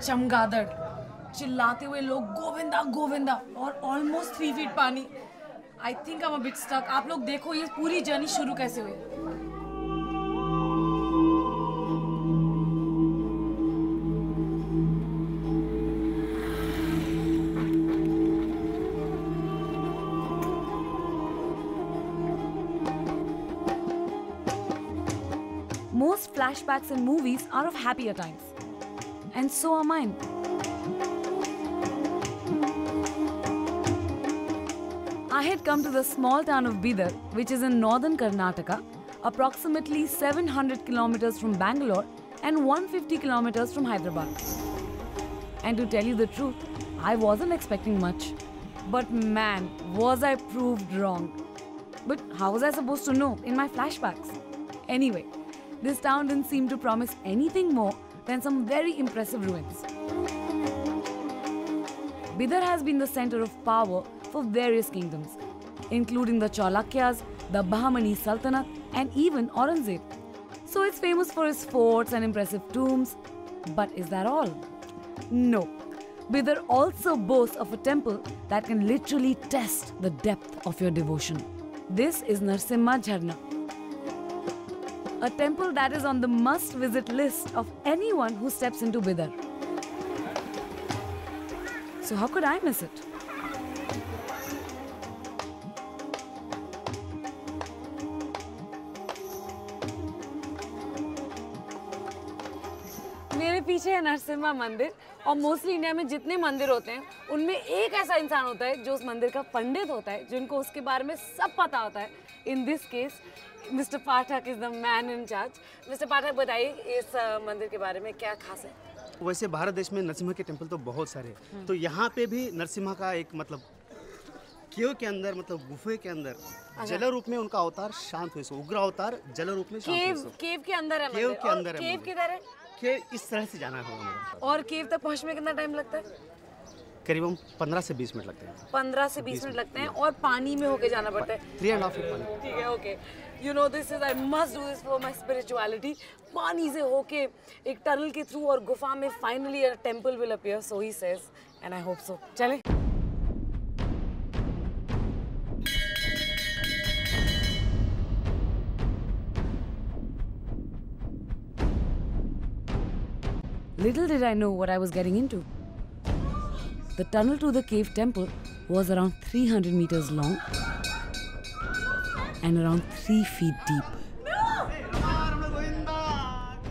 चमगादड़, चिल्लाते हुए लोग गोविंदा गोविंदा और ऑलमोस्ट 3 फीट पानी। I think I am a bit stuck. आप लोग देखो ये पूरी जर्नी शुरू कैसे हुई। Most flashbacks in movies are of happier times. And so are mine. I had come to the small town of Bidar, which is in northern Karnataka, approximately 700 kilometers from Bangalore and 150 kilometers from Hyderabad. And to tell you the truth, I wasn't expecting much. But man, was I proved wrong. But how was I supposed to know in my flashbacks? Anyway, this town didn't seem to promise anything more than some very impressive ruins. Bidar has been the center of power for various kingdoms, including the Cholukyas, the Bahmani Sultanate, and even Aurangzeb. So it's famous for its forts and impressive tombs. But is that all? No. Bidar also boasts of a temple that can literally test the depth of your devotion. This is Narsimha Jharna, a temple that is on the must-visit list of anyone who steps into Bidar. So how could I miss it? मेरे पीछे है नरसिम्हा मंदिर और mostly India में जितने मंदिर होते हैं उनमें एक ऐसा इंसान होता है जो उस मंदिर का पंडित होता है, जिनको उसके बारे में सब पता होता है। In this case mister Pathak is the man in charge. Mister Pathak, बताइए इस मंदिर के बारे में क्या खास है? वैसे भारत देश में नरसिम्हा के टेम्पल तो बहुत सारे हैं, तो यहाँ पे भी नरसिम्हा का एक मतलब केव के अंदर, मतलब गुफे के अंदर जल रूप में उनका अवतार शांत हुए, उग्र अवतार जल रूप में शांत हुए। केव के अंदर है, केव के अंदर है। केव किधर है? केव इस तरह से जाना होगा मैडम। और केव तक पहुँचने में कितना टाइम लगता है? करीबन 15 से 20 मिनट लगते हैं। 15 से 20 मिनट लगते हैं और पानी में होके जाना पड़ता है। 3.5 फीट पानी। ठीक है, okay. You know this is I must do this for my spirituality. पानी से होके एक टनल के थ्रू और गुफा में finally a temple will appear, so he says, and I hope so. चले। Little did I know what I was getting into. The tunnel to the cave temple was around 300 meters long and around 3 feet deep.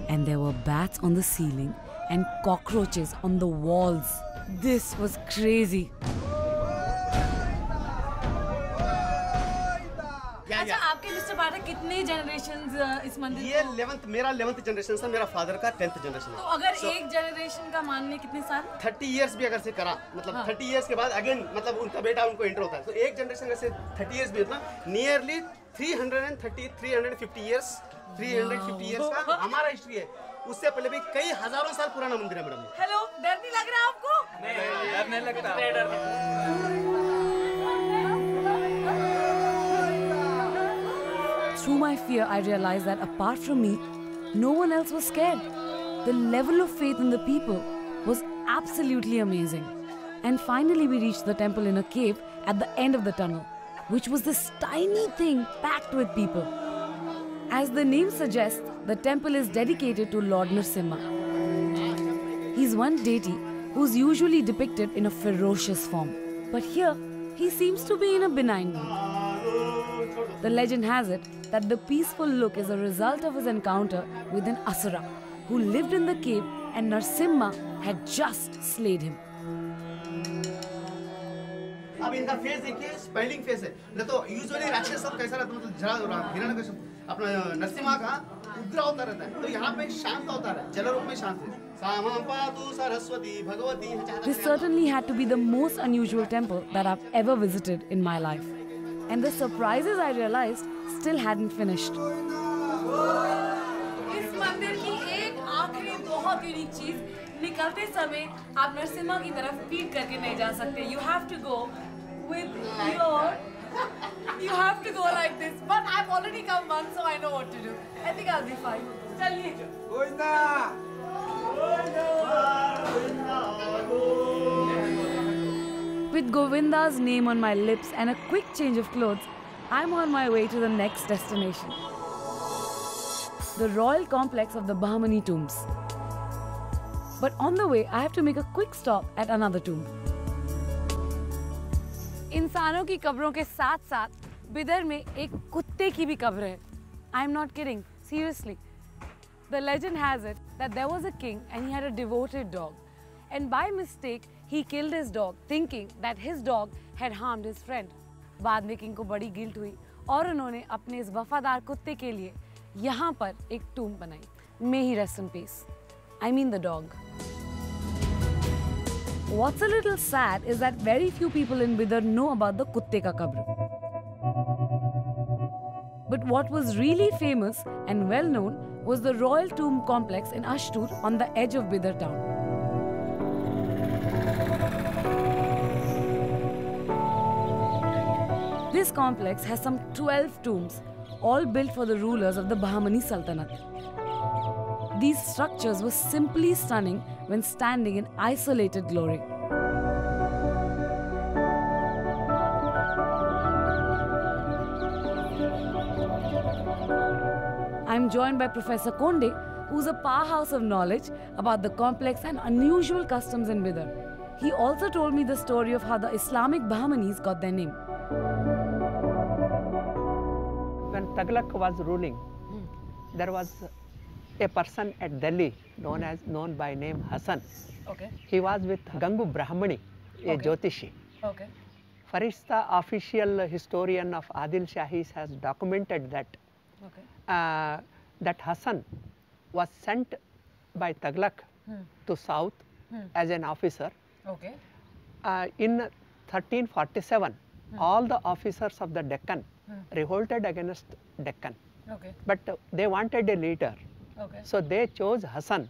And there were bats on the ceiling and cockroaches on the walls. This was crazy. अच्छा, आपके mister पाठक कितने generations इस मंदिर ये 11th, मेरा 11th generation था, मेरा father का 10th जनरेशन है। तो अगर एक जनरेशन का मान ले कितने साल? 30 इयर्स भी अगर से करा, मतलब 30 इयर्स के बाद अगेन मतलब उनका बेटा उनको एंटर होता है, तो एक जनरेशन से 30 इयर्स भी होता है। नियरली 350 इयर्स का हमारा हिस्ट्री है। उससे पहले भी कई हजारों साल पुराना मंदिर है मैडम। हेलो, डर नहीं लग रहा आपको? नहीं, डर नहीं लगता। Through my fear, I realized that apart from me, no one else was scared. The level of faith in the people was absolutely amazing. And finally, we reached the temple in a cave at the end of the tunnel, which was this tiny thing packed with people. As the name suggests, the temple is dedicated to Lord Narsimha. He's one deity who's usually depicted in a ferocious form. But here, he seems to be in a benign mood. The legend has it that the peaceful look is a result of his encounter with an Asura who lived in the cave and Narsimha had just slayed him. अब इनका face देखिए, smiling face है। नहीं तो usually राक्षस सब कैसा रहता है, मतलब जरा हिरण्यकश्यप, अपना नरसिम्हा का उग्र अवतार रहता है, तो यहाँ पे शांत अवतार है, जल रूप में शांत है। This certainly had to be the most unusual temple that I've ever visited in my life. And the surprises I realized still hadn't finished. इस मंदिर की एक आखिरी बहुत यूनिक चीज, निकलते समय आप नरसिम्हा की तरफ पीठ करके नहीं जा सकते. You have to go with you have to go like this. But I've already come once, so I know what to do. I think I'll be fine. चलिए. With Govinda's name on my lips and a quick change of clothes, I'm on my way to the next destination. The royal complex of the Bahmani tombs. But on the way, I have to make a quick stop at another tomb. इंसानों की कब्रों के साथ-साथ बिदर में एक कुत्ते की भी कब्र है. I'm not kidding. Seriously. The legend has it that there was a king and he had a devoted dog. And by mistake, he killed his dog, thinking that his dog had harmed his friend. बाद में king को बड़ी guilt हुई और उन्होंने अपने इस वफादार कुत्ते के लिए यहाँ पर एक टूम बनाई. May he rest in peace. I mean the dog. What's a little sad is that very few people in Bidar know about the kutte ka qabr. But what was really famous and well known was the royal tomb complex in Ashtur on the edge of Bidar town. This complex has some 12 tombs, all built for the rulers of the Bahmani Sultanate. These structures were simply stunning when standing in isolated glory. I'm joined by Professor Konde, who's a powerhouse of knowledge about the complex and unusual customs in Bidar. He also told me the story of how the Islamic Bahmanis got their name. When Tughlaq was ruling, there was a person at Delhi known by name Hassan. Okay. He was with Gangu Brahmani, a Jyotishi. Okay. Farishta, official historian of Adil Shahis, has documented that that Hassan was sent by Tughlaq to south as an officer. Okay. In 1347, all the officers of the Deccan revolted against Deccan. Okay. But they wanted a leader. Okay. So they chose Hassan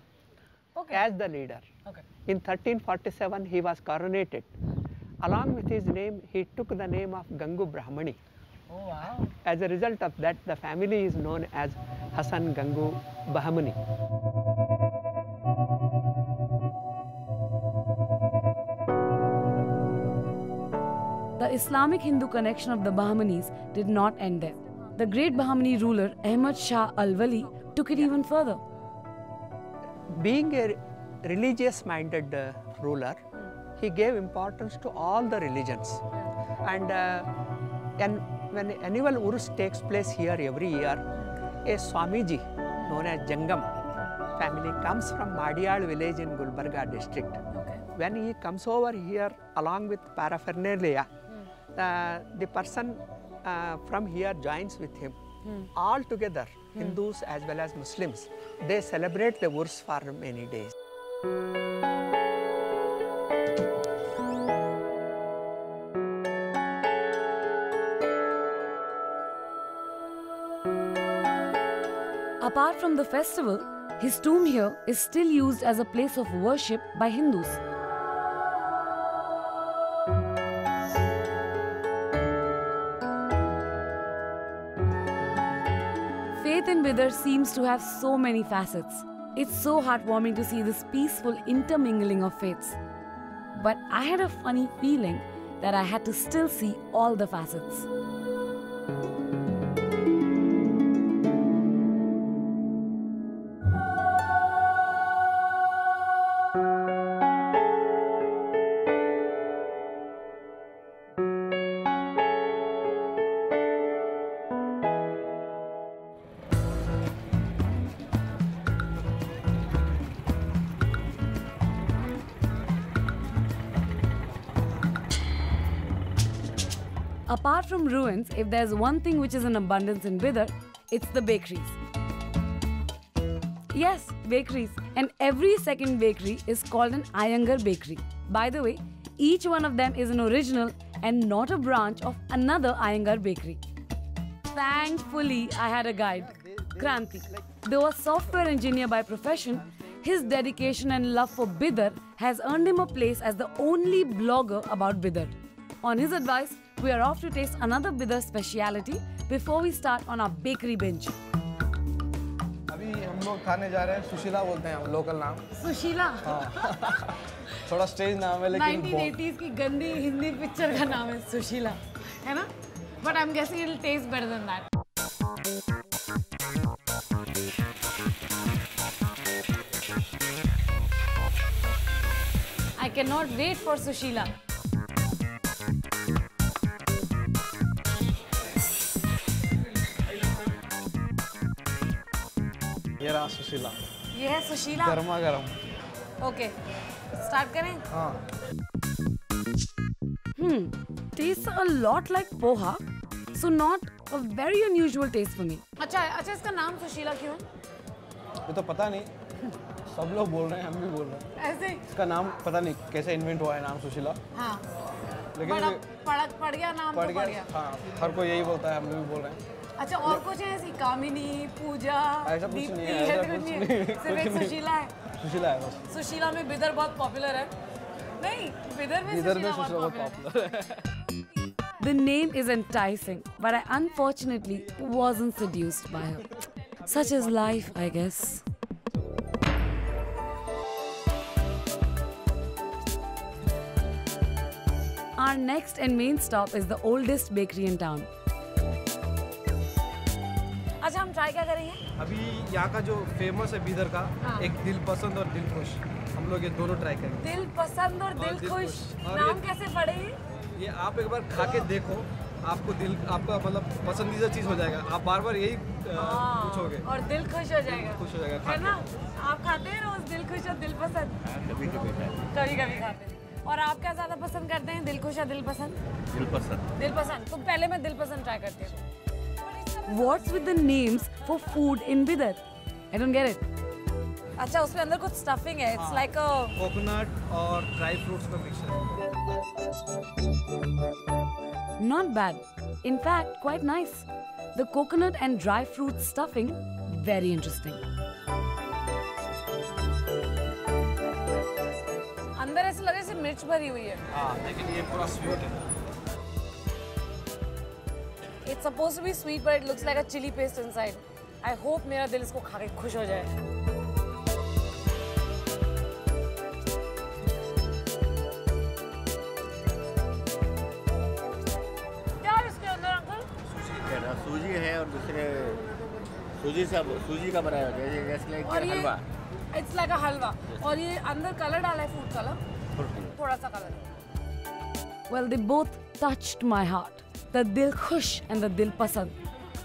as the leader. Okay. In 1347, he was coronated. Along with his name, he took the name of Gangu Brahmani. Oh, wow. As a result of that, the family is known as Hassan Gangu Bahmani. The Islamic Hindu connection of the Bahmanis did not end there. The great Bahmani ruler Ahmad Shah Al-Wali took it even further. Being a religious-minded ruler, he gave importance to all the religions. And when annual Urus takes place here every year, a Swamiji known as Jangam family comes from Madiyal village in Gulbarga district. Okay. When he comes over here along with paraphernalia, the person from here joins with him. All together, Hindus as well as Muslims, they celebrate the Urs for many days. Apart from the festival, his tomb here is still used as a place of worship by Hindus. Faith in Bidar seems to have so many facets. It's so heartwarming to see this peaceful intermingling of faiths. But I had a funny feeling that I had to still see all the facets. Apart from ruins, if there's one thing which is in abundance in Bidar, it's the bakeries. Yes, bakeries. And every second bakery is called an Iyengar bakery. By the way, each one of them is an original and not a branch of another Iyengar bakery. Thankfully, I had a guide, Kranti. Though a software engineer by profession, his dedication and love for Bidar has earned him a place as the only blogger about Bidar. On his advice, we are off to taste another Bidar speciality before we start on our bakery binge. अभी हम लोग खाने जा रहे हैं, सुशीला बोलते हैं हम, लोकल नाम। सुशीला। थोड़ा स्ट्रेंज नाम है लेकिन 1980s की गंदी हिंदी पिक्चर का नाम है सुशीला, है ना? But I am guessing it will taste better than that. I cannot wait for Sushila. ये रहा सुशीला, ये है सुशीला। गर्मा गर्म। ओके, स्टार्ट करें? हाँ। Tastes a lot like poha, so not a very unusual taste for me. अच्छा, इसका नाम सुशीला क्यों? ये तो पता नहीं, सब लोग बोल रहे हैं, हम भी बोल रहे हैं। ऐसे? इसका नाम पता नहीं कैसे इन्वेंट हुआ है नाम सुशीला। हाँ। लेकिन पड़ गया नाम, तो पड़ गया। हाँ, हर कोई यही बोलता है, हम भी बोल रहे हैं। अच्छा, और कुछ है ऐसी? कामिनी, पूजा, ऐसा कुछ नहीं है, ऐसा ऐसा कुछ कुछ नहीं नहीं है, है, सिर्फ एक कुछ नहीं। सुशीला है। सुशीला है बस। सुशीला में बिदर बहुत पॉपुलर है। नहीं, बिदर में सुशीला बहुत पॉपुलर है। The name is enticing, but I unfortunately wasn't seduced by her. Such is life, I guess. Our next and main stop is the oldest bakery in town. अच्छा, हम ट्राई क्या करेंगे? अभी यहाँ का जो फेमस है बीदर का, एक दिल पसंद और दिल खुश, हम लोग ये दोनों ट्राई करेंगे। दिल पसंद और दिल दिल खुश, खुश। और नाम ये- कैसे पड़े? ये आप एक बार खा के देखो, आपको दिल, आपका मतलब पसंदीदा चीज़ हो जाएगा, आप बार बार यही पूछोगे और दिल खुश हो जाएगा। खुश हो जाएगा खा है के। ना? आप खाते हैं रोज दिल खुश और दिल पसंद? कभी कभी खाते हैं। और आप क्या ज्यादा पसंद करते हैं, दिल खुश या दिल पसंद? दिल पसंद। दिल पसंद। तो पहले मैं दिल पसंद ट्राई करती हूँ। What's with the names for food in Bidar? I don't get it. अच्छा, उसमें अंदर कुछ स्टफिंग है। It's like a कोकोनट और ड्राई फ्रूट्स का mixture. not bad. In fact, quite nice. The coconut and dry fruit stuffing, very interesting. अंदर ऐसे लगे जैसे मिर्च भरी हुई है। हाँ, लेकिन ये पूरा स्वीट है। It's supposed to be sweet, but it looks like a chili paste inside. I hope मेरा दिल इसको खा के खुश हो जाए। क्या है इसके अंदर अंकल? सूजी है और दूसरे सूजी का बनाया होता है, जैसे लाइक और ये हलवा। इट्स लाइक अ हलवा। और ये अंदर कलर डाला है, फूड कलर, थोड़ा सा colour. Well, they both touched my heart. The dil khush and the dil pasand.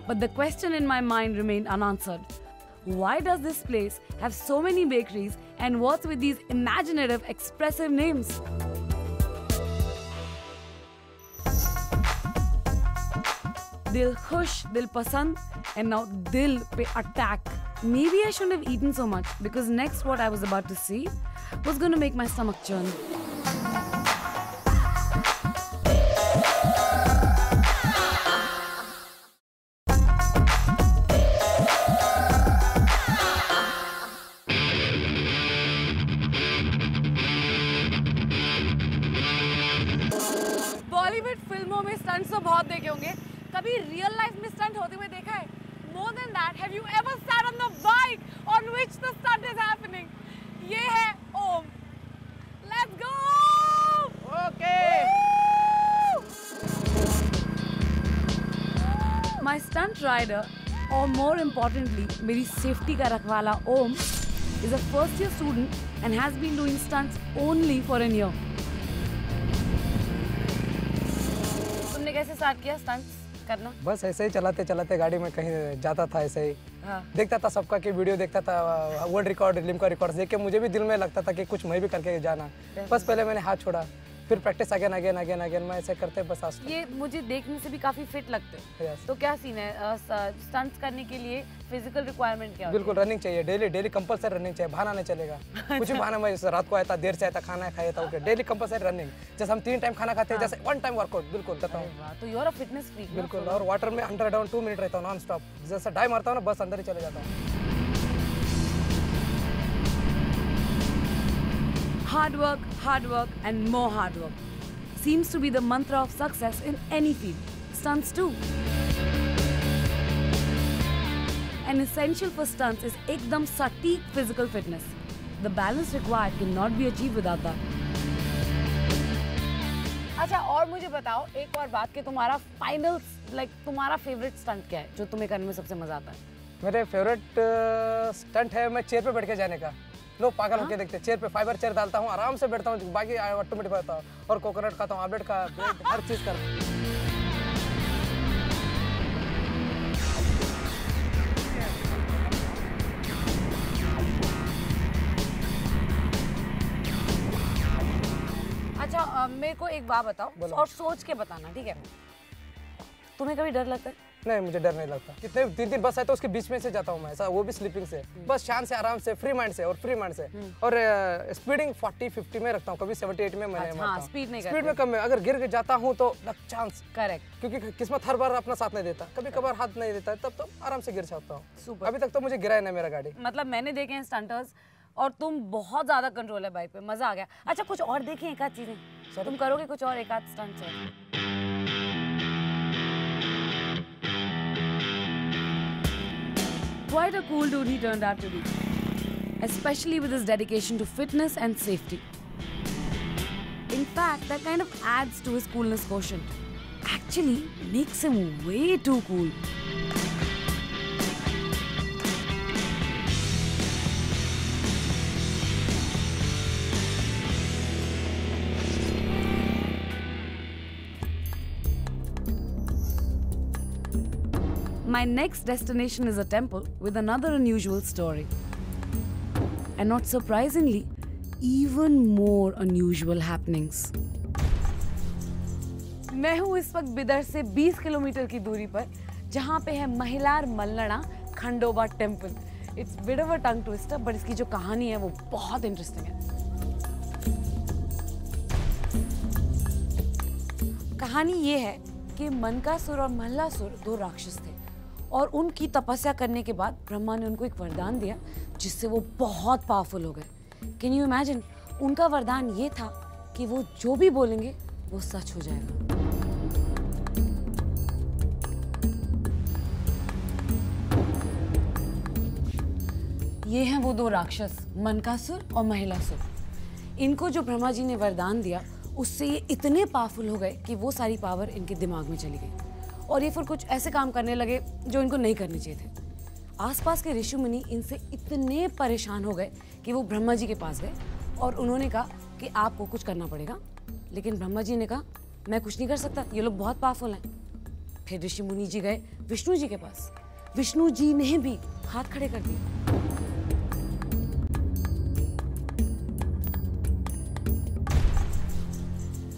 But the question in my mind remained unanswered. Why does this place have so many bakeries, and what's with these imaginative, expressive names? Dil khush, dil pasand, and now dil pe attack. Maybe I shouldn't have eaten so much, because next what I was about to see was going to make my stomach churn. Bollywood फिल्मों में stunts तो बहुत देखे होंगे, कभी real life में stunt होते हुए देखा है? More than that, have you ever sat on the bike on which the stunt is happening? ये है Om. Let's go. Okay. My stunt rider, और मोर इम्पोर्टेंटली मेरी सेफ्टी का रखवाला ओम, is a first year student and has been doing stunts only for a year. तुमने कैसे start किया stunts करना? बस ऐसे ही चलाते चलाते गाड़ी में कहीं जाता था, ऐसे ही हाँ। देखता था सबका कि वीडियो देखता था, वर्ल्ड रिकॉर्ड, लिम्का रिकॉर्ड देख के मुझे भी दिल में लगता था कि कुछ मैं भी करके जाना। बस पहले मैंने हाथ छोड़ा, फिर practice again again again again मैं ऐसे करते बस आज। ये मुझे देखने से भी काफी फिट लगते हो। Yes. तो क्या सीन है, स्टंट्स करने के लिए फिजिकल रिक्वायरमेंट क्या होती बिल्कुल रनिंग चाहिए, डेली डेली कंपलसरी रनिंग चाहिए, बहाना नहीं चलेगा। कुछ भी बहाना, मैं रात को आया था, देर से आया था, खाना खाया था, ओके, डेली कंपलसरी रनिंग। जैसे हम 3 टाइम खाना खाते हैं, जैसे 1 टाइम वर्कआउट, बिल्कुल करता हूँ। है? तो you are a fitness freak. बिल्कुल, और वाटर में अंडर डाउन 2 मिनट रहता हूँ नॉन स्टॉप, जैसे डाई मारता हूँ ना बस अंदर ही चले जाता हूँ। Hard work, and more hard work seems to be the mantra of success in any field, stunts too. and essential for stunts is ekdam sateek physical fitness. The balance required cannot be achieved without that. अच्छा, और मुझे बताओ एक और बात कि तुम्हारा final तुम्हारा फेवरेट स्टंट क्या है जो तुम्हें करने में सबसे मजा आता है? मेरे फेवरेट स्टंट है मैं चेयर पे बैठ के जाने का। लोग पागल होके देखते हैं, चेयर पे फाइबर चेयर डालता हूँ, आराम से बैठता हूँ, बाकी ऑटोमेटिक होता हूँ, और कोकोनट खाता हूँ, ऑमलेट का, ब्रेड, हर चीज़ करता हूँ। अच्छा, मेरे को एक बात बताओ और सोच के बताना, ठीक है? तुम्हें कभी डर लगता है? नहीं, मुझे डर नहीं लगता। कितने 3 बस आए तो उसके बीच में से जाता हूँ मैं, ऐसा वो भी स्लीपिंग से, बस शांत से, आराम से, फ्री माइंड से, और फ्री माइंड से, और स्पीडिंग 40-50 में रखता हूँ, कभी 78 में मैंने मारता हूँ। स्पीड नहीं, स्पीड में कम है, अगर गिर जाता हूँ तो चांस। करेक्ट। क्योंकि किस्मत हर बार अपना साथ नहीं देता, कभी कभार हाथ नहीं देता, तब तो आराम से गिर जाता हूँ। अभी तक तो मुझे गिरा है ना मेरा गाड़ी। मतलब मैंने देखे हैं स्टंटर्स, और तुम बहुत ज्यादा कंट्रोल है बाइक पे, मजा आ गया। अच्छा, कुछ और देखें एक आध चीजें, तुम करोगे कुछ और एक आध stunt? Quite a cool dude he turned out to be, especially with his dedication to fitness and safety. In fact, that kind of adds to his coolness quotient. Actually, makes him way too cool. My next destination is a temple with another unusual story. And not surprisingly, even more unusual happenings. मैं हूँ इस वक्त बिदर से 20 kilometre की दूरी पर, जहाँ पे है Mahilar Mallanna Khandoba temple. It's bit of a tongue twister, but इसकी जो कहानी है वो बहुत इंटरेस्टिंग है। कहानी ये है कि मनकासुर और मल्लासुर 2 राक्षस थे, और उनकी तपस्या करने के बाद ब्रह्मा ने उनको एक वरदान दिया जिससे वो बहुत पावरफुल हो गए। Can you imagine? उनका वरदान ये था कि वो जो भी बोलेंगे वो सच हो जाएगा। ये हैं वो 2 राक्षस, मनकासुर और महिलासुर। इनको जो ब्रह्मा जी ने वरदान दिया उससे ये इतने पावरफुल हो गए कि वो सारी पावर इनके दिमाग में चली गई, और ये फिर कुछ ऐसे काम करने लगे जो इनको नहीं करने चाहिए थे। आसपास के ऋषि मुनि इनसे इतने परेशान हो गए कि वो ब्रह्मा जी के पास गए और उन्होंने कहा कि आपको कुछ करना पड़ेगा। लेकिन ब्रह्मा जी ने कहा मैं कुछ नहीं कर सकता, ये लोग बहुत पावरफुल हैं। फिर ऋषि मुनि जी गए विष्णु जी के पास। विष्णु जी ने भी हाथ खड़े कर दिए।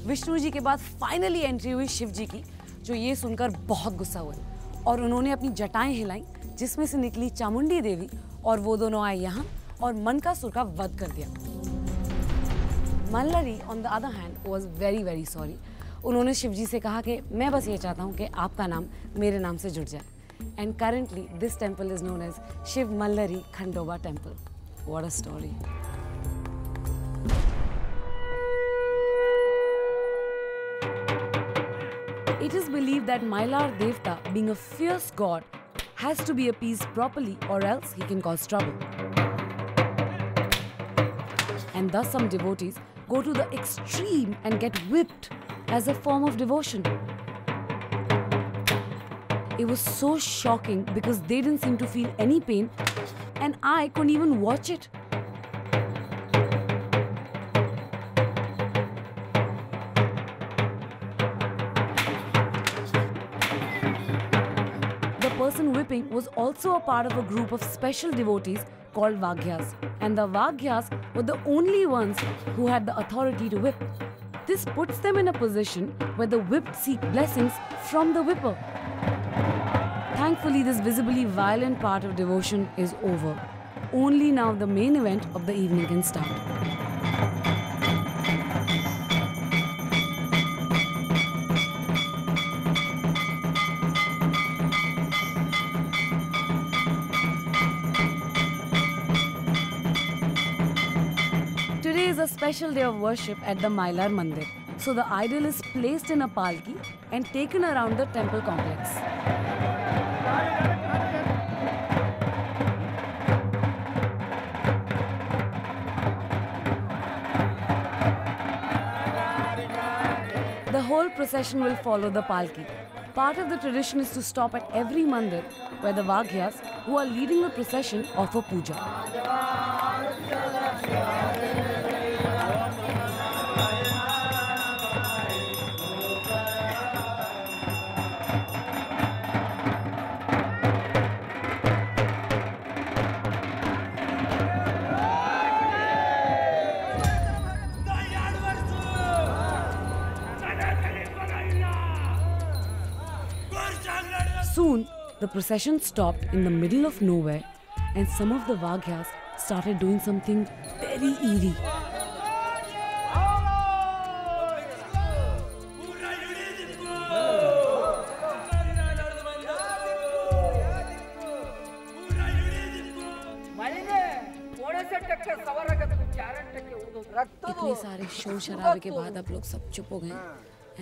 विष्णु जी के बाद फाइनली एंट्री हुई शिव जी की, जो ये सुनकर बहुत गुस्सा हुए और उन्होंने अपनी जटाएं हिलाई, जिसमें से निकली चामुंडी देवी, और वो दोनों आए यहाँ और मनकासुर का वध कर दिया। Mallari on the other hand was very very sorry. उन्होंने शिव जी से कहा कि मैं बस ये चाहता हूँ कि आपका नाम मेरे नाम से जुड़ जाए। And currently this temple is known as Shiv Mallari Khandoba temple. What a story. It is believed that Mailar Devta, being a fierce god, has to be appeased properly or else he can cause trouble. And thus some devotees go to the extreme and get whipped as a form of devotion. It was so shocking because they didn't seem to feel any pain, and I couldn't even watch it. The person whipping was also a part of a group of special devotees called Vagyas, and the Vagyas were the only ones who had the authority to whip. This puts them in a position where the whipped seek blessings from the whipper. Thankfully, this visibly violent part of devotion is over. Only now the main event of the evening can start. Today is a special day of worship at the Mailar Mandir. So the idol is placed in a palki and taken around the temple complex. The whole procession will follow the palki. Part of the tradition is to stop at every mandir where the Vaghyas, who are leading the procession, offer puja. Soon, the procession stopped in the middle of nowhere and some of the Vaghyas started doing something very eerie. इतने सारे शोर शराबे के बाद अब लोग सब चुप हो गए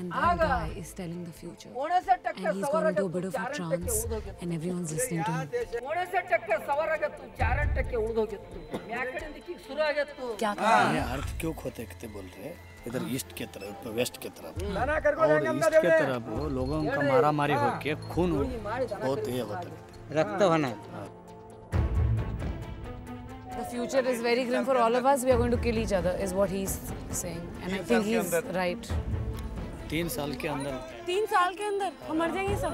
and that guy is telling the future and he's gone into a bit of a trance and everyone's listening to him. क्या ये अर्थ क्यों खोते कहते बोल रहे हैं इधर ईस्ट के तरफ वेस्ट के तरफ और ईस्ट के तरफ वो लोगों का मारा मारी होके खून बहुत ये होता है रक्त होना The future is very grim for all of us. We are going to kill each other is what he's saying and I think he's right. 3 साल के अंदर 3 साल के अंदर हम मर जाएंगे सब.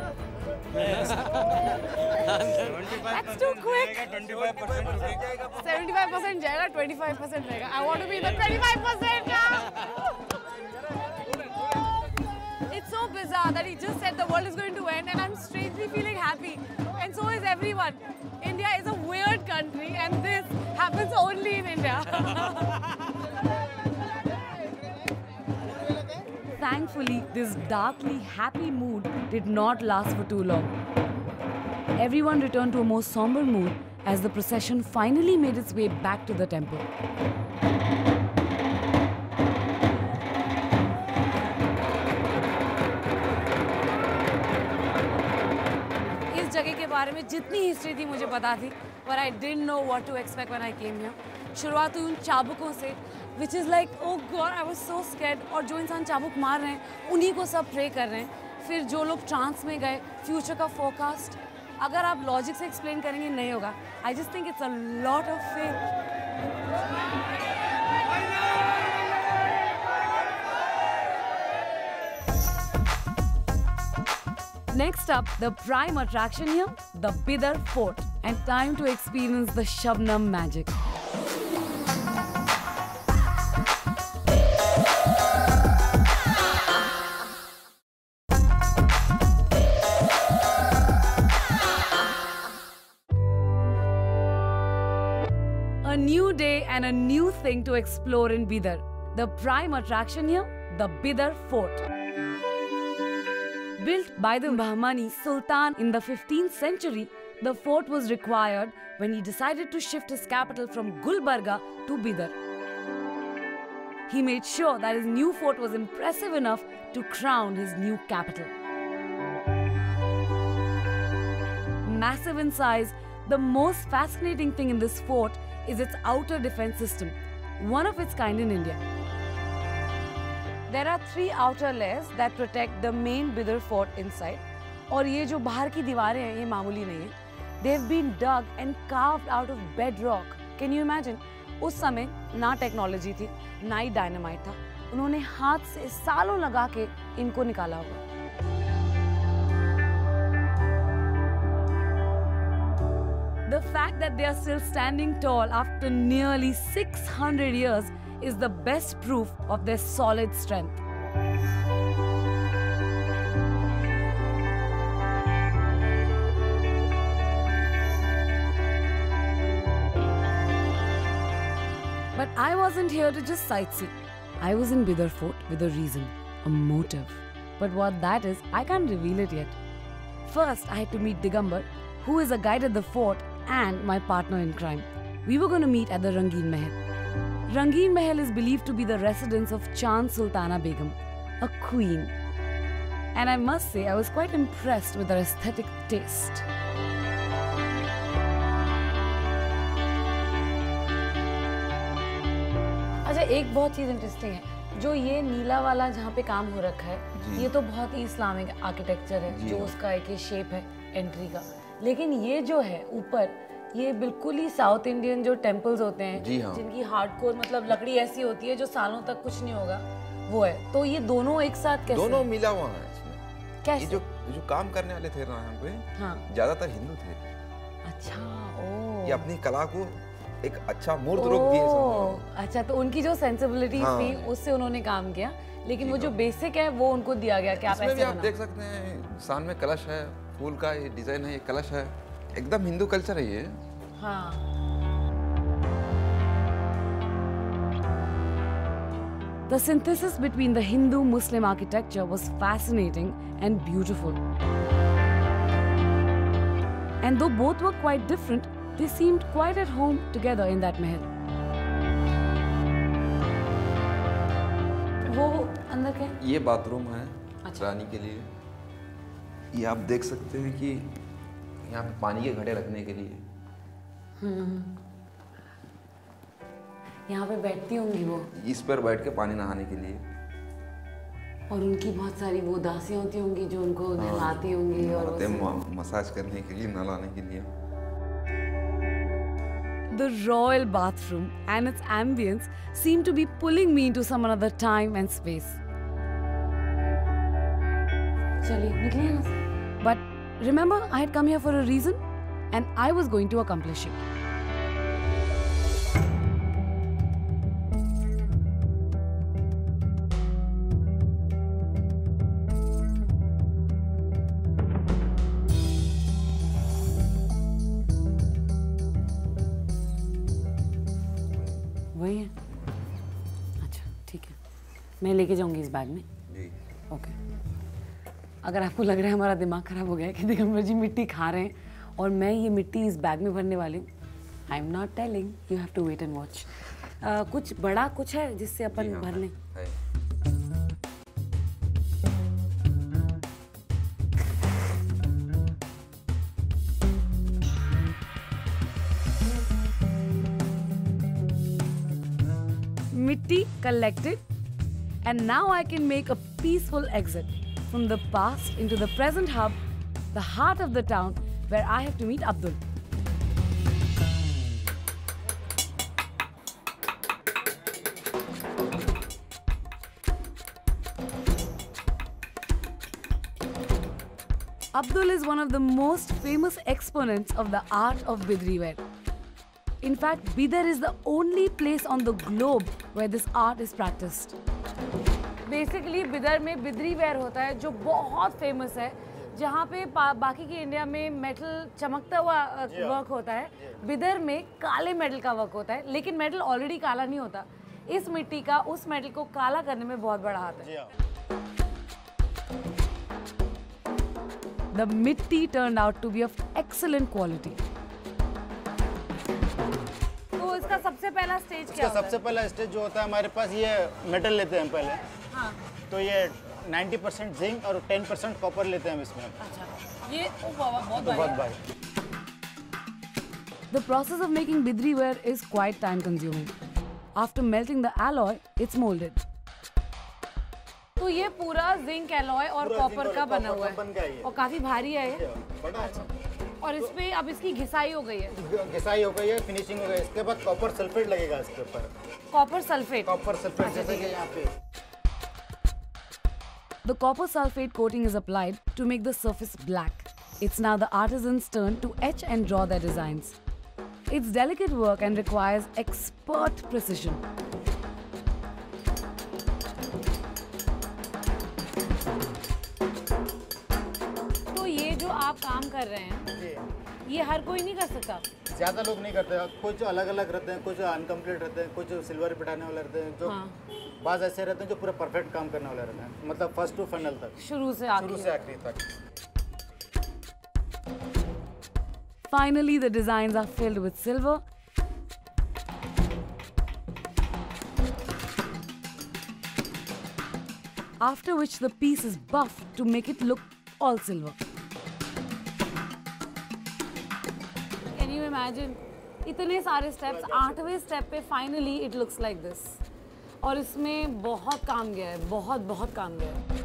That's too quick. 75% जाएगा 25% रहेगा. I want to be the 25% now. It's so bizarre that he just said the world is going to end and I'm strangely feeling happy and so is everyone. India is a weird country and this happens only in India. Thankfully, this darkly happy mood did not last for too long. Everyone returned to a more somber mood as the procession finally made its way back to the temple. इस जगह के बारे में जितनी history थी मुझे पता थी, but I didn't know what to expect when I came here. शुरुआत हुई उन चाबुकों से, which is like, oh God, I was so scared. और जो इंसान चाबुक मार रहे हैं, उन्हीं को सब प्रे कर रहे हैं. फिर जो लोग ट्रांस में गए, फ्यूचर का फोरकास्ट, अगर आप लॉजिक से एक्सप्लेन करेंगे नहीं होगा. I just think it's a lot of faith. Next up, the prime attraction here, the Bidar Fort, and time to experience the Shabnam magic. A new day and a new thing to explore in Bidar. The prime attraction here, the Bidar Fort. Built by the Bahmani Sultan in the 15th century, the fort was required when he decided to shift his capital from Gulbarga to Bidar. He made sure that his new fort was impressive enough to crown his new capital. Massive in size, the most fascinating thing in this fort is its outer defense system, one of its kind in India. There are 3 outer layers that protect the main Bidar fort inside. और ये जो बाहर की दीवारें हैं, ये मामूली नहीं है. They've been dug and carved out of bedrock. Can you imagine? उस समय ना टेक्नोलॉजी थी, ना ही डायनामाइट था. उन्होंने हाथ से सालों लगा के इनको निकाला होगा. The fact that they are still standing tall after nearly 600 years is the best proof of their solid strength. But I wasn't here to just sightsee. I was in Bidar Fort with a reason, a motive. But what that is, I can't reveal it yet. First, I had to meet Digambar, who is a guide at the fort and my partner in crime. We were going to meet at the Rangeen Mahal. Rangeen Mahal is believed to be the residence of Chand Sultana Begum, a queen. And I must say, I was quite impressed with her aesthetic taste. अच्छा, एक बहुत चीज़ interesting है. जो ये नीला वाला जहाँ पे काम हो रखा है ये तो बहुत ही इस्लामिक आर्किटेक्चर है जो उसका एक शेप है एंट्री का, लेकिन ये जो है ऊपर ये बिल्कुल ही साउथ इंडियन जो टेम्पल्स होते हैं जिनकी हार्डकोर मतलब लकड़ी ऐसी होती है जो सालों तक कुछ नहीं होगा वो है। तो ये दोनों एक साथ कैसे? दोनों मिला हुआ है इसमें। कैसे? ये जो काम करने वाले थे ना यहाँ पे ज्यादातर हिंदू थे। अच्छा, ओ। ये अपनी कला को एक अच्छा मूर्त रूप दिए। अच्छा, तो उनकी जो सेंसिबिलिटी थी उससे उन्होंने काम किया, लेकिन वो जो बेसिक है वो उनको दिया गया कि आप ऐसे बनाओ। आप देख सकते हैं सामने कलश है, फूल का ये डिजाइन है, ये कलश है, एकदम हिंदू कल्चर है ये। हाँ। The synthesis between the Hindu-Muslim architecture was fascinating and beautiful. And though both were quite different, they seemed quite at home together in that महल। वो अंदर क्या? ये बाथरूम है रानी के लिए। ये आप देख सकते हैं कि यहाँ पे पानी के घड़े रखने के लिए। यहाँ पे बैठती होंगी वो। इस पर बैठ के पानी नहाने के लिए। और उनकी बहुत सारी वो दासियाँ होती होंगी जो उनको नहलाती होंगी और मसाज करने के लिए, नहलाने के लिए। The royal bathroom and its ambience seemed to be pulling me into some another time and space. चलिए निकलिए यहाँ से। But remember, I had come here for a reason, and I was going to accomplish it. वही है? अच्छा, ठीक है। मैं लेके जाऊंगी इस बैग में। जी। ओके। अगर आपको लग रहा है हमारा दिमाग खराब हो गया है कि दिगंबर जी मिट्टी खा रहे हैं और मैं ये मिट्टी इस बैग में भरने वाली हूँ, I am not telling, you have to wait and watch. कुछ बड़ा कुछ है जिससे अपन भर लें? Mitti collected, and now I can make a peaceful exit from the past into the present hub, the heart of the town where I have to meet Abdul. Abdul is one of the most famous exponents of the art of Bidri ware. In fact, Bidar is the only place on the globe where this art is practiced. Basically, Bidar में Bidri where होता है जो बहुत famous है, जहाँ पे बाकी के इंडिया में मेटल चमकता हुआ वर्क होता है, बिदर में काले मेटल का वर्क होता है, लेकिन मेटल ऑलरेडी काला नहीं होता। इस मिट्टी का उस मेटल को काला करने में बहुत बड़ा हाथ है। The mitti turned out to be of excellent quality. तो इसका सबसे पहला स्टेज क्या होता है? सबसे पहला स्टेज जो होता है हमारे पास, ये मेटल लेते हैं पहले। हाँ। तो ये 90% जिंक और 10% कॉपर लेते हैं इसमें। अच्छा, ये बहुत भारी। The process of making bidri ware is quite time consuming. After melting the alloy, it's molded. तो ये पूरा जिंक एलॉय और कॉपर का बना हुआ है और काफी भारी है ये। और इसमें अब इसकी घिसाई हो गई है। घिसाई हो गई है, फिनिशिंग हो गई है। इसके बाद कॉपर सल्फेट लगेगा इसके ऊपर। Copper sulphate? कॉपर सल्फेट जैसे कि यहाँ पे। The copper sulfate coating is applied to make the surface black. It's now the artisan's turn to etch and draw their designs. It's delicate work and requires expert precision. तो ये जो आप काम कर रहे हैं, ये हर कोई नहीं कर सकता? ज्यादा लोग नहीं करते, कुछ अलग अलग रहते हैं, कुछ अनकम्प्लीट रहते हैं, कुछ सिल्वर पिटाने वाले रहते हैं, जो बाज ऐसे रहते हैं जो पूरा परफेक्ट काम करने वाले रहते हैं, मतलब फर्स्ट टू फाइनल तक, शुरू से आखिरी तक। Finally, the designs are filled with silver. After which the piece is buffed to make it look all silver. Can you imagine? इतने सारे steps, 8वें step पे finally it looks like this. और इसमें बहुत काम गया है, बहुत काम गया है।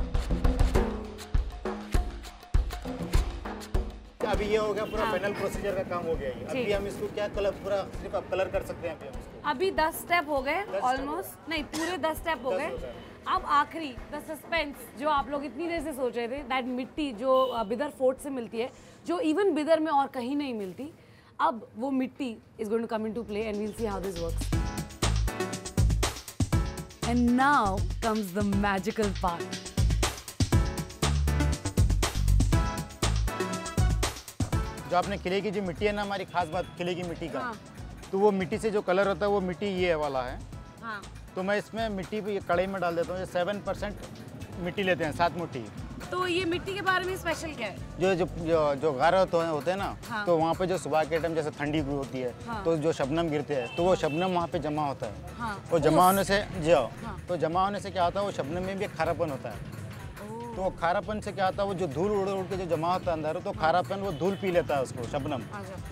अभी ये हो गया पूरा फाइनल प्रोसीजर का काम हो गया ये। अभी हम इसको क्या कलर पूरा सिर्फ आप कलर कर सकते हैं अभी हम इसको। अभी 10 स्टेप हो गए ऑलमोस्ट, नहीं पूरे 10 स्टेप हो गए। अब आखिरी द सस्पेंस जो आप लोग इतनी देर से सोच रहे थे, दैट मिट्टी जो बिदर फोर्ट से मिलती है, जो इवन बिदर में और कहीं नहीं मिलती, अब वो मिट्टी is going to come into play and we'll see how this works. And now comes the magical part. जो आपने किले की जो मिट्टी है ना, हमारी खास बात किले की मिट्टी का, तो वो मिट्टी से जो कलर होता है वो मिट्टी ये वाला है। हाँ। तो मैं इसमें मिट्टी भी कढ़ाई में डाल देता हूँ। ये 7% मिट्टी लेते हैं, 7 मिट्टी। तो ये मिट्टी के बारे में स्पेशल क्या है? जो जो जो, जो घर होते हैं ना, हाँ। तो वहाँ पे जो सुबह के टाइम जैसे ठंडी होती है, हाँ। तो जो शबनम गिरते हैं तो वो शबनम वहाँ पे जमा होता है। हाँ। वो जमा होने से हाँ। तो जमा होने से क्या होता है, वो शबनम में भी एक खारापन होता है। तो वो खारापन से क्या होता है, वो जो धूल उड़ उड़ के जो जमा होता है अंदर, तो खारापन वो धूल पी लेता है उसको शबनम।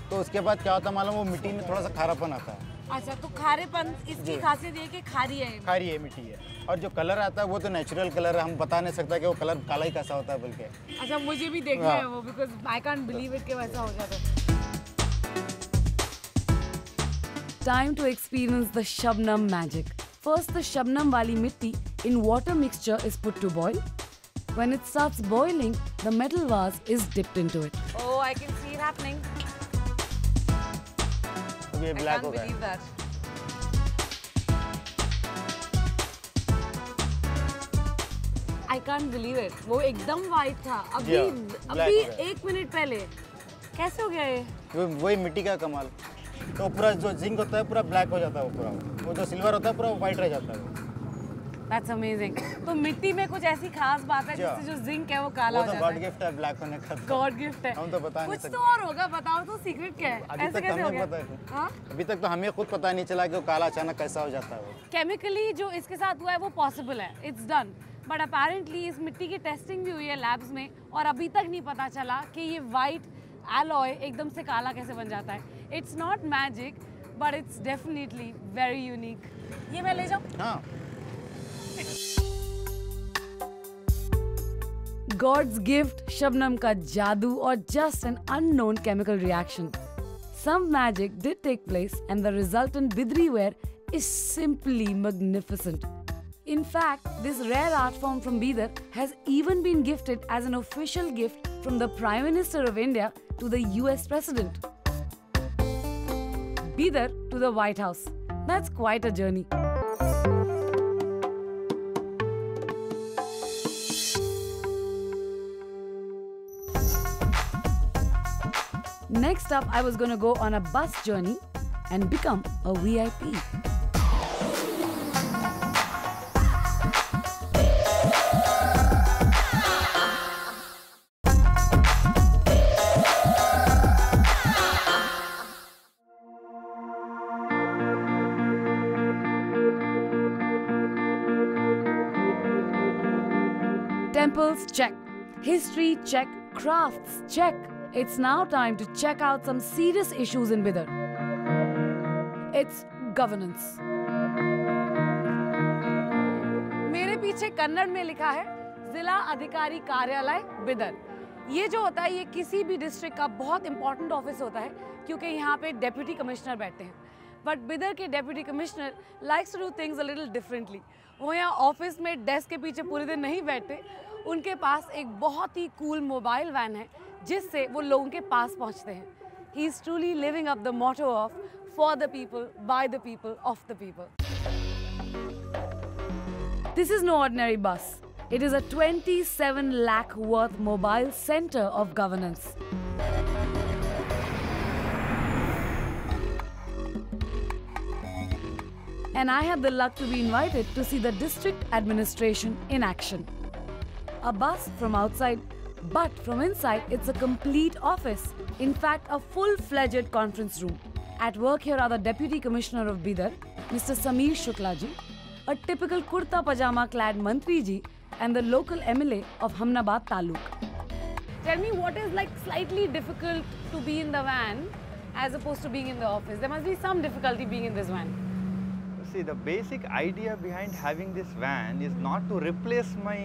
तो उसके बाद क्या होता है मालूम, वो मिट्टी में थोड़ा सा खारापन आता है। अच्छा, तो खारेपन इसकी खासियत ये कि खारी है। खारी है मिट्टी है। और जो कलर आता है वो तो नेचुरल कलर है, हम बता नहीं सकता कि वो कलर काला ही कैसा होता है बल्कि। अच्छा, मुझे भी देखना है वो, because I can't believe it कि वैसा हो जाता है। Time to experience the Shabnam magic. First, the Shabnam wali mitti in water mixture is put to boil. When it starts boiling, the metal vase is dipped into it. Oh, I can see it happening. ये black हो गया। I can't believe that. I can't believe it. वो एकदम white था। अभी एक minute पहले कैसे हो गया ये? वही मिट्टी का कमाल। तो पूरा जो जिंक होता है पूरा ब्लैक हो जाता है, वो पूरा वो जो सिल्वर होता है पूरा व्हाइट रह जाता है। That's amazing. तो मिट्टी में कुछ ऐसी खास बात है जिससे जो जिंक है वो काला हो जाता है। गॉड गिफ्ट है ब्लैक होने का। गॉड गिफ्ट है। हम तो बता नहीं कुछ सकते। तो और होगा, बताओ तो सीक्रेट क्या है? ऐसे कैसे हो गया? अभी तक तो हमें खुद पता नहीं चला कि वो काला अचानक कैसा हो जाता है। वो केमिकली जो इसके साथ हुआ है वो पॉसिबल है, इट्स डन, बट अपेरेंटली इस मिट्टी की टेस्टिंग भी हुई है लैब्स में और अभी तक नहीं पता चला कि ये वाइट एलॉय एकदम से काला कैसे बन जाता है। It's not magic but it's definitely very unique. ये मैं ले जाऊँ? हाँ। God's gift, Shabnam का जादू और just an unknown chemical reaction. Some magic did take place and the resultant Bidri ware is simply magnificent. In fact, this rare art form from Bidar has even been gifted as an official gift from the Prime Minister of India to the US President. Bidar to the White House. That's quite a journey. Next up, I was going to go on a bus journey and become a VIP. Temples, check. History, check. Crafts, check. It's now time to check out some serious issues in Bidar. It's governance. मेरे पीछे कन्नड़ में लिखा है जिला अधिकारी कार्यालय बिदर। ये जो होता है ये किसी भी डिस्ट्रिक्ट का बहुत इंपॉर्टेंट ऑफिस होता है क्योंकि यहाँ पे डेप्यूटी कमिश्नर बैठते हैं। बट बिदर के deputy commissioner likes to do things a little differently. वो यहाँ ऑफिस में डेस्क के पीछे पूरे दिन नहीं बैठते, उनके पास एक बहुत ही कूल मोबाइल वैन है जिससे वो लोगों के पास पहुंचते हैं। He is truly living up the motto of for the people, by the people, of the people. This is no ordinary bus. It is a 27 lakh worth mobile center of governance. And I had the luck to be invited to see the district administration in action. A bus from outside, but from inside, it's a complete office. In fact, a full-fledged conference room. At work here are the Deputy Commissioner of Bidar, Mr. Sameer Shukla ji, a typical kurta pajama clad Mantri ji, and the local MLA of Hamnabad Taluk. Tell me what is like slightly difficult to be in the van as opposed to being in the office. There must be some difficulty being in this van. See, the basic idea behind having this van is not to replace my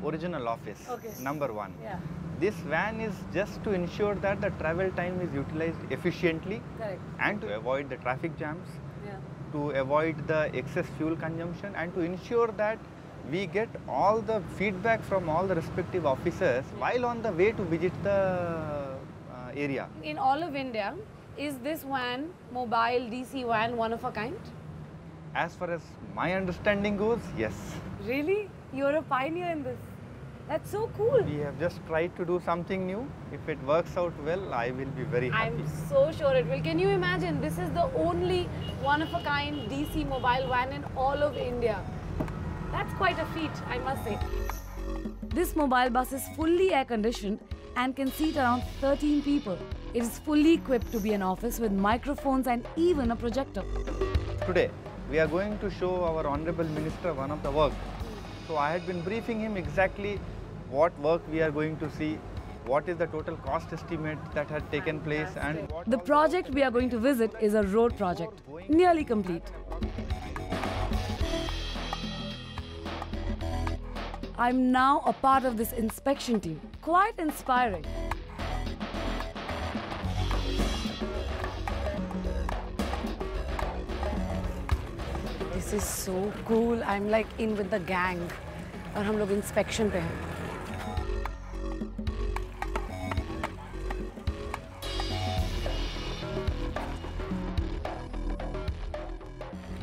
original office. Okay. Number one. Yeah. This van is just to ensure that the travel time is utilized efficiently. Correct. And to avoid the traffic jams, Yeah. to avoid the excess fuel consumption, and to ensure that we get all the feedback from all the respective officers while on the way to visit the area. In all of India, is this van, mobile DC van, one of a kind? As far as my understanding goes, yes. Really? You're a pioneer in this. That's so cool. We have just tried to do something new. If it works out well, I will be very happy. I'm so sure it will. Can you imagine? This is the only one-of-a-kind DC mobile van in all of India. That's quite a feat, I must say. This mobile bus is fully air-conditioned and can seat around 13 people. It is fully equipped to be an office with microphones and even a projector. Today, we are going to show our Honorable Minister one of the work. So I had been briefing him exactly what work we are going to see, what is the total cost estimate that had taken place, and what The project we are going to visit is a road project, nearly complete. I'm now a part of this inspection team. Quite inspiring. This is so cool. I'm like in with the gang. और हम लोग inspection पे हैं.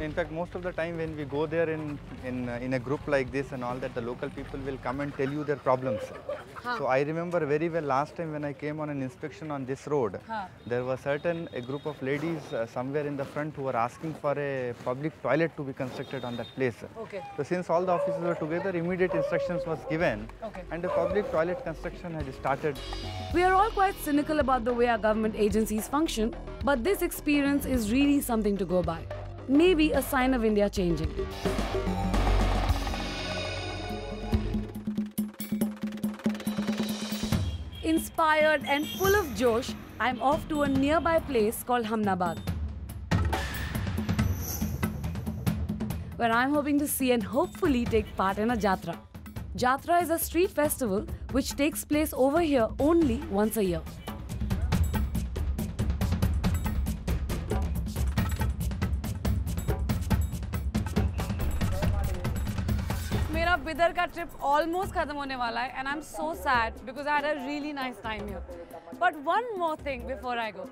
in fact, most of the time when we go there in a group like this and all that, the local people will come and tell you their problems. So I remember very well last time when I came on an inspection on this road, there was a group of ladies somewhere in the front who were asking for a public toilet to be constructed on that place. Okay. So since all the officers were together, immediate instructions was given, Okay. and a public toilet construction had started. We are all quite cynical about the way our government agencies function, but this experience is really something to go by. Maybe a sign of India changing. Inspired and full of josh, I'm off to a nearby place called Hamnabad, where I'm hoping to see and hopefully take part in a Jatra. Jatra is a street festival which takes place over here only once a year. मेरा बिदर का trip almost खत्म होने वाला है and I'm so sad because I had a really nice time here. But one more thing before I go.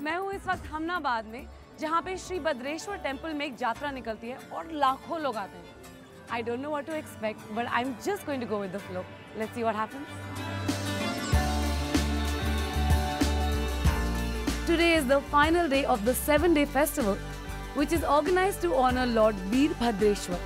मैं हूँ इस वक्त हमनाबाद में, जहाँ पे श्री भद्रेश्वर टेम्पल में एक यात्रा निकलती है और लाखों लोग आते हैं. I don't know what to expect, but I'm just going to go with the flow. Let's see what happens. Today is the final day of the 7-day festival, which is organized to honor Lord Veerbhadreshwar.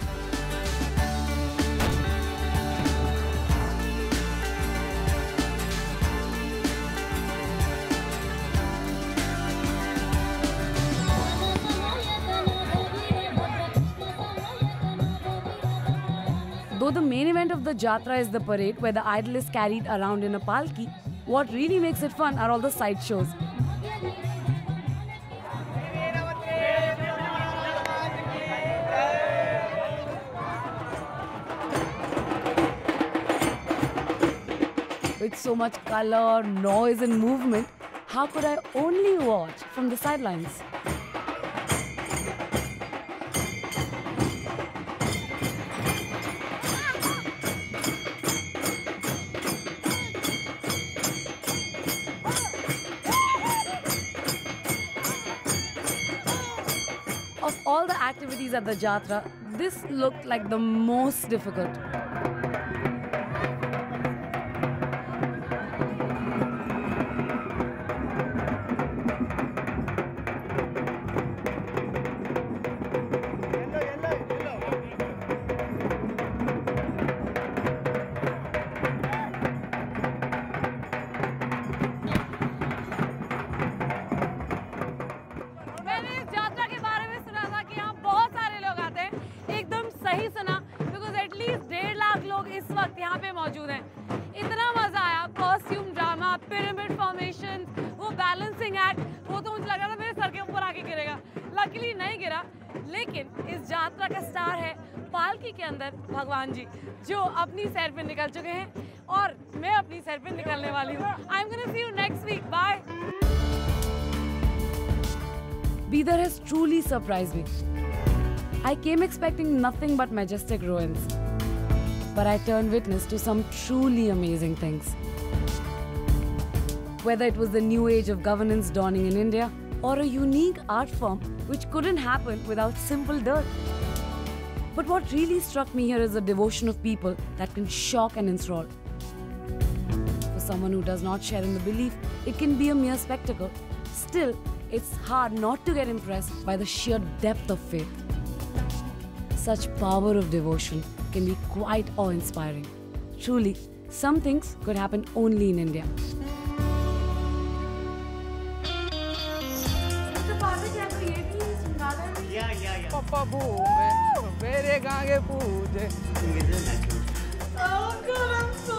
Though the main event of the Jatra is the parade where the idol is carried around in a palki, what really makes it fun are all the side shows. With so much color, noise and movement, how could I only watch from the sidelines? Of all the activities at the Jatra, this looked like the most difficult. सही सुना because at least 1.5 lakh लोग इस वक्त यहाँ पे मौजूद हैं. इतना मजा आया. कॉस्ट्यूम ड्रामा, पिरामिड फॉर्मेशन, वो बैलेंसिंग एक्ट, वो तो मुझे लग रहा था मेरे सर के ऊपर आके गिरेगा. लग लकीली नहीं गिरा, लेकिन इस यात्रा का स्टार है पालकी के अंदर भगवान जी, जो अपनी सैर पे निकल चुके हैं और मैं अपनी सैर पे निकलने वाली हूँ। I am gonna see you next week, bye. Bidar has truly surprised me. I came expecting nothing but majestic ruins, but I turned witness to some truly amazing things. Whether it was the new age of governance dawning in India, or a unique art form which couldn't happen without simple dirt. But what really struck me here is the devotion of people that can shock and enthrall. For someone who does not share in the belief, it can be a mere spectacle. Still, it's hard not to get impressed by the sheer depth of faith. Such power of devotion can be quite awe-inspiring. Truly, some things could happen only in India. Papa boom, mere gaange pooje. Oh God, I'm so